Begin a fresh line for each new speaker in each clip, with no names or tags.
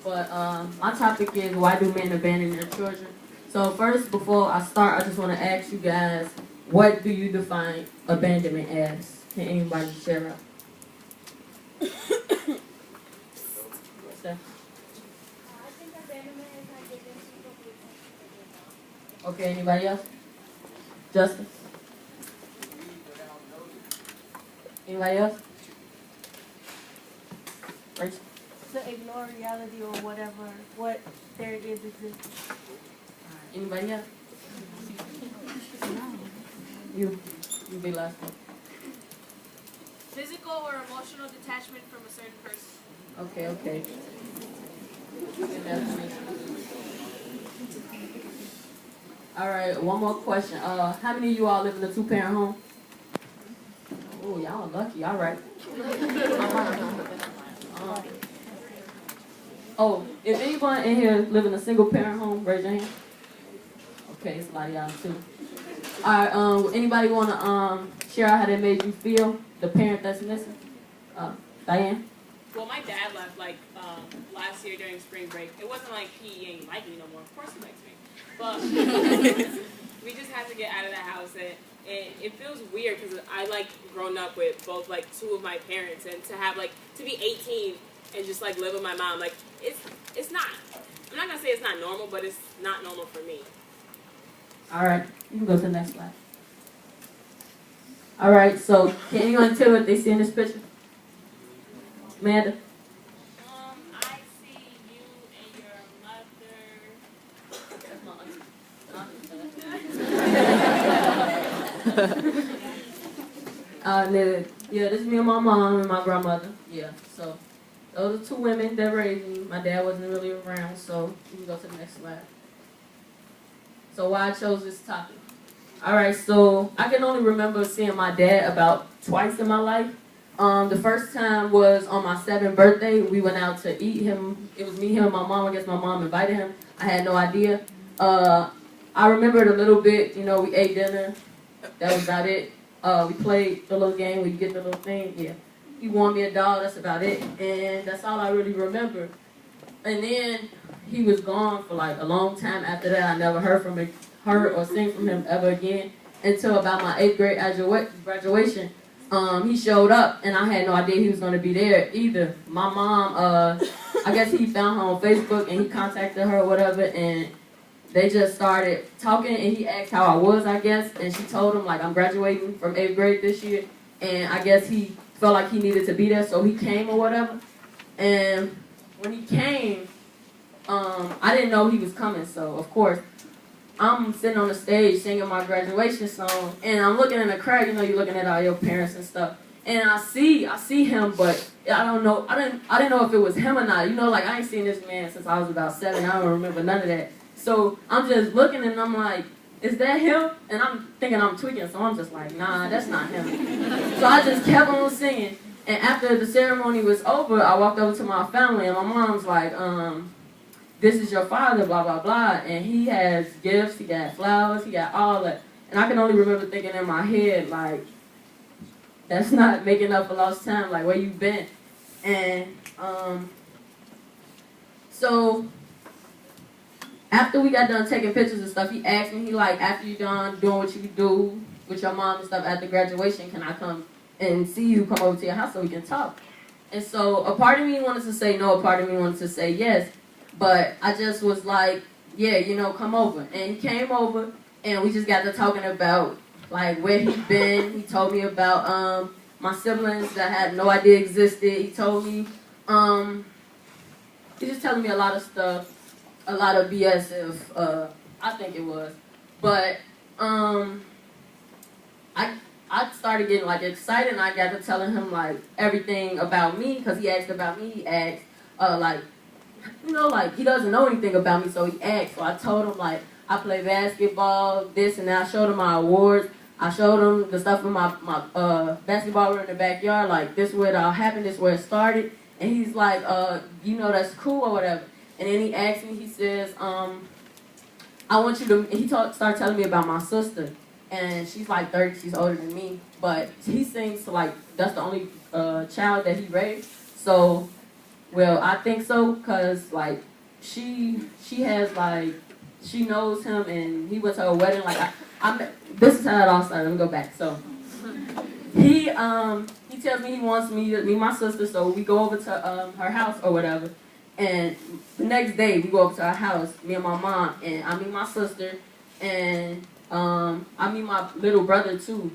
But my topic is why do men abandon their children? So first, before I start, I just want to ask you guys, what do you define abandonment as? Can anybody share up? Steph? Okay, anybody else? Justin? Anybody else? Rachel?
To ignore reality or whatever, what there is exists.
Anybody else? You be last one.
Physical or emotional detachment from a certain person.
Okay. All right, one more question. How many of you all live in a two-parent home? Oh, y'all are lucky. All right. If anyone in here live in a single-parent home, raise your hand. Okay, it's a lot of y'all too. All right. Anybody want to share how that made you feel? The parent that's missing. Diane.
Well, my dad left last year during spring break. It wasn't like he ain't like me no more. Of course he likes me, but we just had to get out of the house, and it feels weird because I grown up with both two of my parents, and to be 18 and just live with my mom, it's not. I'm not gonna say it's not normal, but it's not normal for me.
All right, you can go to the next slide. All right, so can anyone tell what they see in this picture? Amanda?
I see you and your
mother. Yeah, this is me and my mom and my grandmother. Yeah, so those are two women that raised me. My dad wasn't really around, so you can go to the next slide. So why I chose this topic. All right, so I can only remember seeing my dad about twice in my life. The first time was on my 7th birthday. We went out to eat him. It was me, him, and my mom. I guess my mom invited him. I had no idea. I remembered a little bit. You know, we ate dinner. That was about it. We played the little game where you get the little thing. Yeah. He won me a doll. That's about it. And that's all I really remember. And then he was gone for a long time after that. I never heard or seen from him ever again until about my 8th grade graduation. He showed up, and I had no idea he was going to be there either. My mom, I guess he found her on Facebook, and he contacted her or whatever, and they just started talking, and he asked how I was, I guess, and she told him, I'm graduating from 8th grade this year, and I guess he felt like he needed to be there, so he came or whatever. And when he came, I didn't know he was coming, so, of course, I'm sitting on the stage singing my graduation song, and I'm looking in the crowd. You know, you're looking at all your parents and stuff, and I see him, but I don't know. I didn't know if it was him or not. You know, I ain't seen this man since I was about 7. I don't remember none of that. So I'm just looking, and I'm like, is that him? And I'm thinking I'm tweaking, so I'm just like, nah, that's not him. So I just kept on singing, and after the ceremony was over, I walked over to my family, and my mom's like, this is your father, blah, blah, blah. And he has gifts, he got flowers, he got all that. And I can only remember thinking in my head, that's not making up for lost time, where you been? And so after we got done taking pictures and stuff, he asked me, after you done doing what you do with your mom and stuff after graduation, can I come and see you, come over to your house so we can talk? And so a part of me wanted to say no, a part of me wanted to say yes. But I just was like, yeah, come over. And he came over, and we just got to talking about, where he'd been. He told me about my siblings that I had no idea existed. He told me, he's just telling me a lot of stuff, a lot of BS, if I think it was. But I started getting, excited, and I got to telling him, everything about me, because he asked about me. He asked, he doesn't know anything about me, so he asked. So I told him, I play basketball, this and that. I showed him my awards. I showed him the stuff in my basketball room in the backyard. This is where it all happened. This is where it started. And he's like, that's cool or whatever. And then he asked me, he says, I want you to, and he started telling me about my sister. And she's 30, she's older than me. But he seems to that's the only child that he raised. So Well, I think so, cause like she has like she knows him, and he went to her wedding. Like this is how it all started. Let me go back. So he tells me he wants me to meet my sister, so we go over to her house or whatever. And the next day we go over to her house, me and my mom, and I meet my sister, and I meet my little brother too.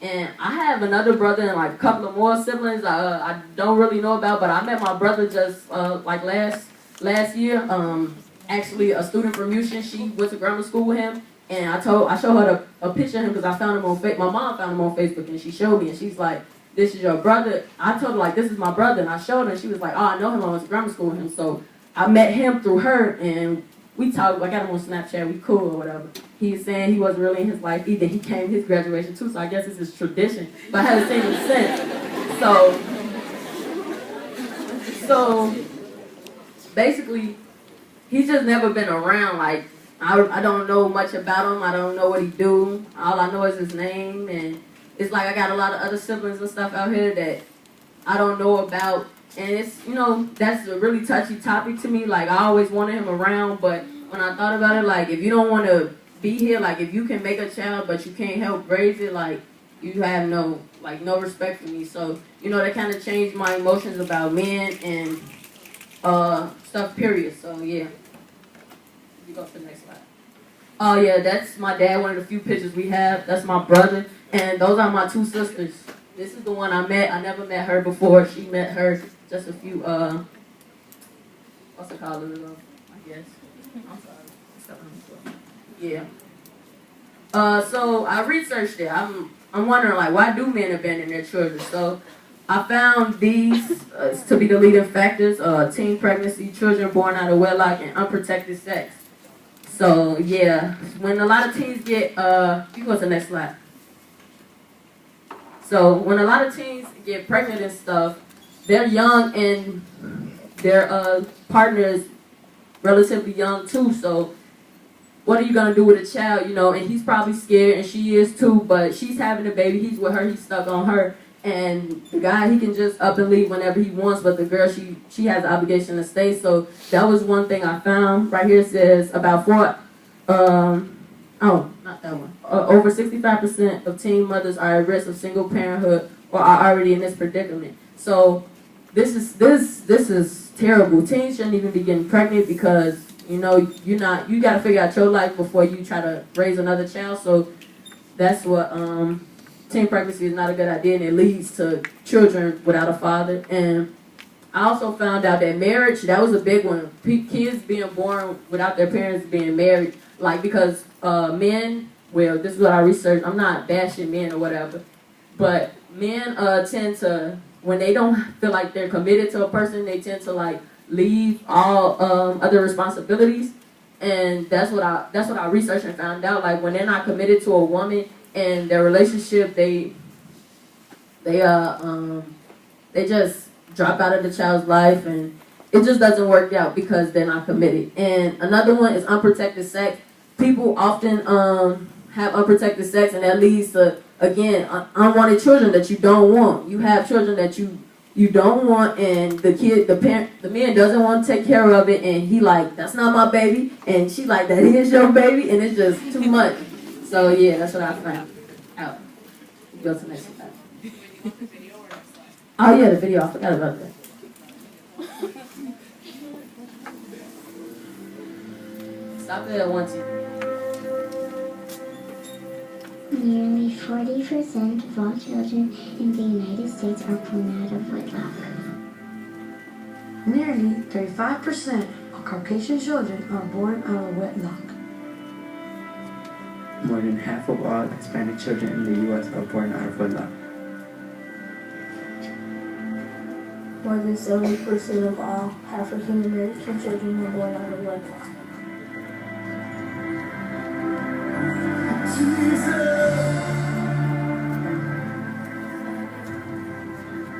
And I have another brother and like a couple of more siblings I don't really know about, but I met my brother just like last year. Actually, a student from Houston, she went to grammar school with him, and I showed her a picture of him because I found him on my mom found him on Facebook, and she showed me, and she's like, "This is your brother." I told her like, "This is my brother," and I showed her, and she was like, "Oh, I know him. I went to grammar school with him." So I met him through her, and we talked. I got him on Snapchat. We cool or whatever. He's saying he wasn't really in his life either. He came to his graduation too, so I guess it's his tradition. But I haven't seen him since. So basically, he's just never been around. Like I don't know much about him. I don't know what he do. All I know is his name, and it's like I got a lot of other siblings and stuff out here that I don't know about. And it's, that's a really touchy topic to me. Like I always wanted him around, but when I thought about it, like if you don't want to be here, like if you can make a child but you can't help raise it, like you have no respect for me. So that kind of changed my emotions about men and stuff, period. So yeah, you go to the next slide. Oh yeah, that's my dad. One of the few pictures we have. That's my brother, and those are my two sisters. This is the one I met. I never met her before. She met her just a few what's it called, I guess. I'm sorry. Yeah. So I researched it. I'm wondering, like, why do men abandon their children? So I found these to be the leading factors: teen pregnancy, children born out of wedlock, and unprotected sex. So yeah, when a lot of teens get you go to the next slide. So when a lot of teens get pregnant and stuff, they're young and their partner is relatively young too. So what are you gonna do with a child, And he's probably scared, and she is too. But she's having a baby. He's with her. He's stuck on her. And the guy, he can just up and leave whenever he wants. But the girl, she has the obligation to stay. So that was one thing I found. Right here it says about not that one. Over 65% of teen mothers are at risk of single parenthood or are already in this predicament. So this is terrible. Teens shouldn't even be getting pregnant because you got to figure out your life before you try to raise another child. So that's what teen pregnancy is not a good idea, and it leads to children without a father. And I also found out that marriage, that was a big one. Kids being born without their parents being married, like because men, well, this is what I researched. I'm not bashing men or whatever, but men tend to, when they don't feel like they're committed to a person, they tend to like leave all other responsibilities, and that's what I researched and found out. Like when they're not committed to a woman and their relationship, they just drop out of the child's life, and it just doesn't work out because they're not committed. And another one is unprotected sex. People often have unprotected sex, and that leads to, again, unwanted children that you don't want. You have children that you don't want, and the man doesn't want to take care of it, and he like, that's not my baby, and she like, that is your baby, and it's just too much. So yeah, that's what I found out. Go to the next slide. Oh yeah, the video. I forgot about that. Stop it at 1, 2.
Nearly 40% of all children in the United States are born out of wedlock.
Nearly 35% of Caucasian children are born out of wedlock.
More than half of all Hispanic children in the U.S. are born out of wedlock.
More than 70% of all African American children are born out of wedlock.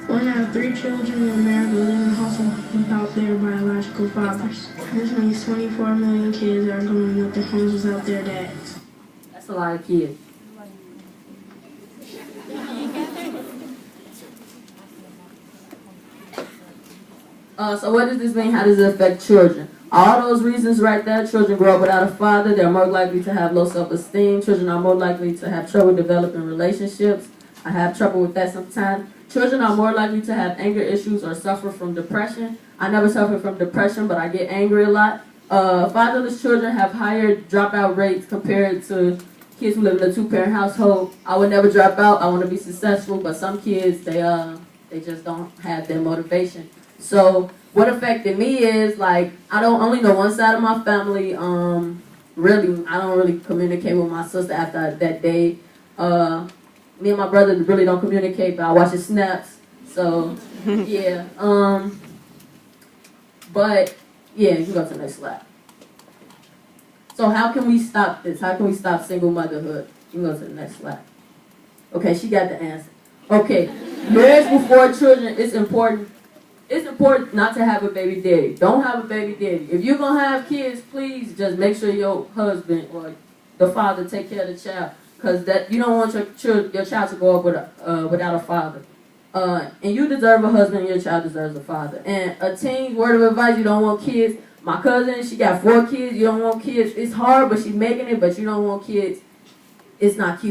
One out of 3 children in America live in households without their biological fathers. This means 24 million kids are growing up in homes without their dads.
That's a lot of kids. So what does this mean? How does it affect children? All those reasons right there, children grow up without a father. They're more likely to have low self-esteem. Children are more likely to have trouble developing relationships. I have trouble with that sometimes. Children are more likely to have anger issues or suffer from depression. I never suffer from depression, but I get angry a lot. Fatherless children have higher dropout rates compared to kids who live in a two-parent household. I would never drop out. I want to be successful, but some kids, they just don't have that motivation. So what affected me is, like, I don't only know one side of my family. Really, I don't really communicate with my sister after that day. Me and my brother really don't communicate, but I watch his snaps. So, yeah. But, yeah, you can go to the next slide. So how can we stop this? How can we stop single motherhood? You can go to the next slide. Okay, she got the answer. Okay, marriage before children is important. It's important not to have a baby daddy. Don't have a baby daddy. If you're going to have kids, please just make sure your husband or the father take care of the child. Because that you don't want your child to grow up without a father. And you deserve a husband and your child deserves a father. And a teen, word of advice, you don't want kids. My cousin, she got 4 kids. You don't want kids. It's hard, but she's making it, but you don't want kids. It's not cute.